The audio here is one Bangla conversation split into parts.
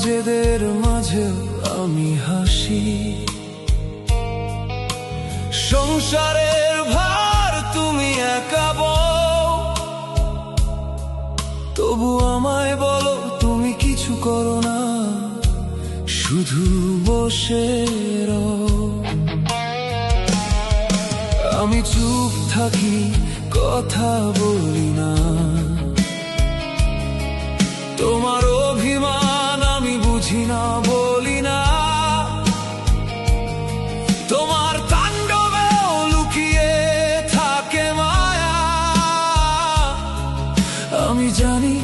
জেদের মাঝেও আমি হাসি। সংসারের ভার তুমি একা বও, তবু আমায় বলো তুমি কিছু করো না, শুধু বসে রও। আমি চুপ থাকি, কথা বলি না, তোমার অভিমান আমি বুঝি না, বলি না। তোমার তাণ্ডবেও লুকিয়ে থাকে মায়া, আমি জানি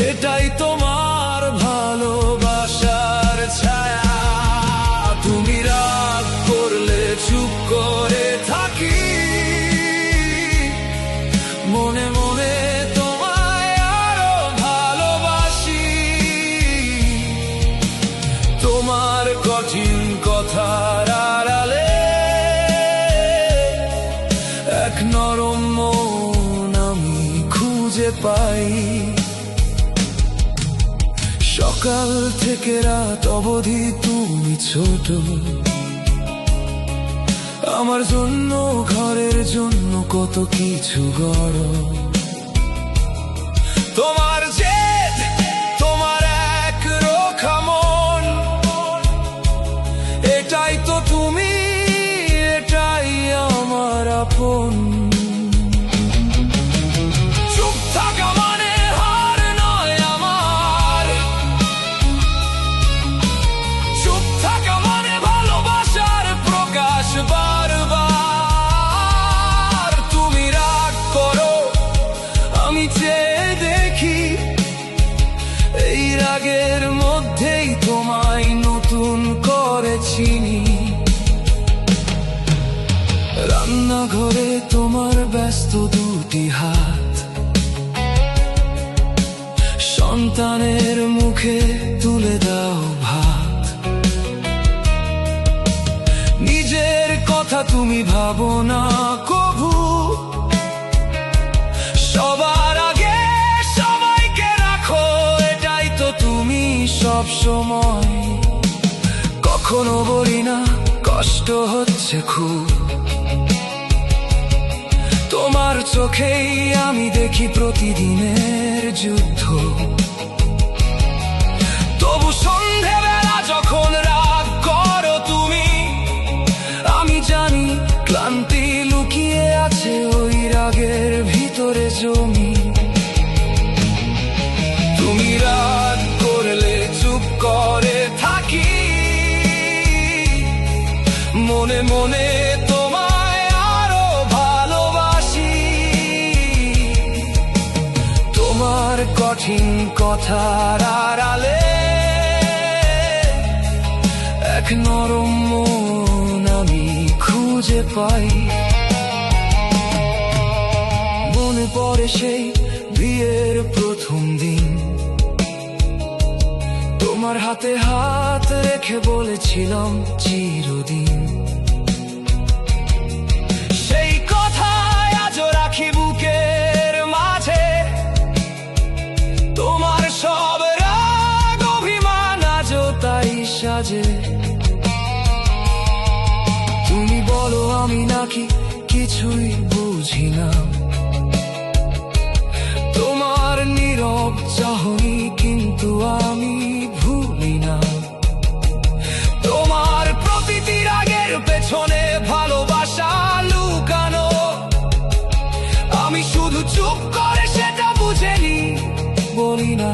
এটাই তোমার ভালোবাসার ছায়া। তুমি রাগ করলে চুপ করে থাকি, মনে মনে তোমায় আরো ভালোবাসি। তোমার কঠিন কথার আড়ালে এক নরম মন আমি খুঁজে পাই। সকাল থেকে রাত অবধি তুমি ছোট, আমার জন্য ঘরের জন্য কত কিছু গড়ো। তোমার জেদ, তোমার এক রোখা মন, এটাই তো তুমি, এটাই আমার আপন। চুপ থাকা মানে হার নয় আমার, চুপ থাকা মানে ভালোবাসার প্রকাশ বারবার। তুমি রাগ করো, আমি চেয়ে দেখি, এই রাগের মধ্যেই তোমায় নতুন করে চিনি। রান্নাঘরে তোমার ব্যস্ত দুটি হাত, সন্তানের মুখে তুলে দাও ভাত। নিজের কথা তুমি ভাবো না কভু, সবার আগে সবাইকে রাখো, এটাই তো তুমি সব সময়। কখনো বলি না কষ্ট হচ্ছে খুব, তোমার চোখেই আমি দেখি প্রতিদিনের যুদ্ধ। তবু সন্ধেবেলা যখন রাগ করো তুমি, আমি জানি ক্লান্তি লুকিয়ে আছে ওই রাগের ভিতরে জমি। তুমি রাগ করলে চুপ করে থাকি, মনে মনে তোমায় আরো ভালোবাসি। তোমার কঠিন কথার আড়ালে এক নরম মন আমি খুঁজে পাই। মনে পড়ে সেই বিয়ের প্রথম দিন, তোমার হাতে হাত রেখে বলেছিলাম চিরদিন। সেই কথায় আজও রাখি বুকের মাঝে, তোমার সব রাগ অভিমান আজও তাই সাজে। তুমি বলো আমি নাকি কিছুই বুঝি না, তোমার নীরব চাহনি কিন্তু আমি ভুলি না। তোমার প্রতিটি রাগের পেছনে ভালোবাসা লুকানো, আমি শুধু চুপ করে সেটা বুঝে নি, বলি না।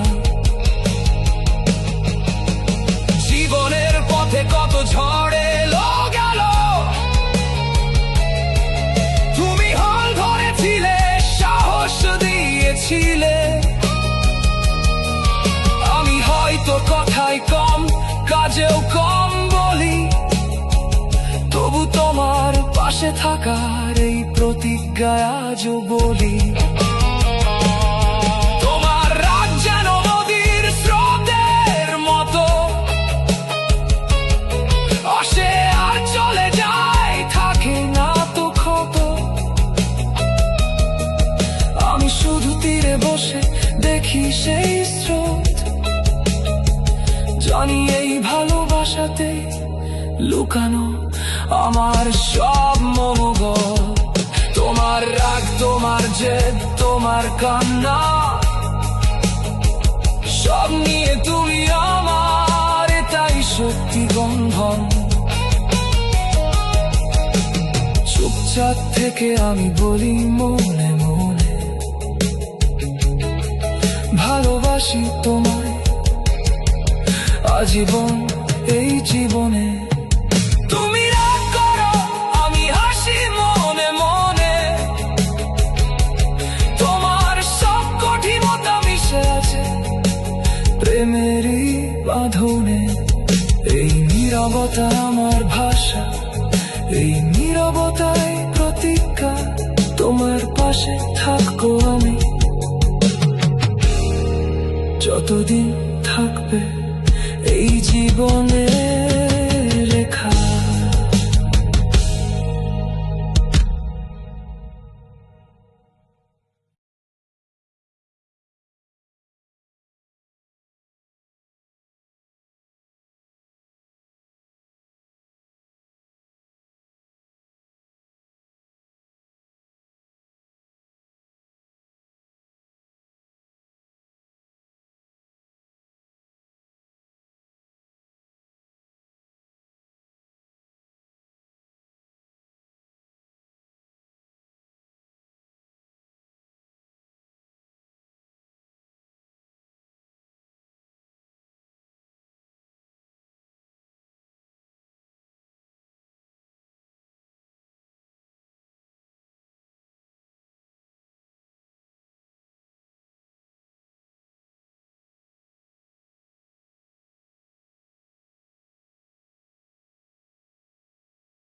জীবনের পথে কত ঝড় এলো গেল, তুমি হাল ধরেছিলে, সাহস দিয়েছিলে। আমি হয়তো কথায় কম, কাজেও কম বলি, তবু তোমার পাশে থাকার এই প্রতিজ্ঞায় আজও বলি। তোমার রাগ যেন নদীর স্রোতের মতো, আসে আর চলে যায়, থাকে না তো ক্ষত। আমি শুধু তীরে বসে দেখি সেই স্রোত, জানি এই ভালোবাসাতে লুকানো আমার সব মনোবল। তোমার রাগ, তোমার জেদ, তোমার কান্না, সব নিয়ে তুমি আমার, এটাই সত্যি বন্ধন। চুপচাপ থেকে আমি বলি মনে মনে, ভালোবাসি তোমায় আজীবন এই জীবনে। তুমি রাগ করো, আমি হাসি মনে মনে, তোমার সব কঠিনতা মিশে আছে প্রেমেরই বাঁধনে। এই নীরবতা আমার ভাষা, এই নীরবতায় প্রতিজ্ঞা, তোমার পাশে থাকবো আমি যতদিন থাকবে এই জীবনে।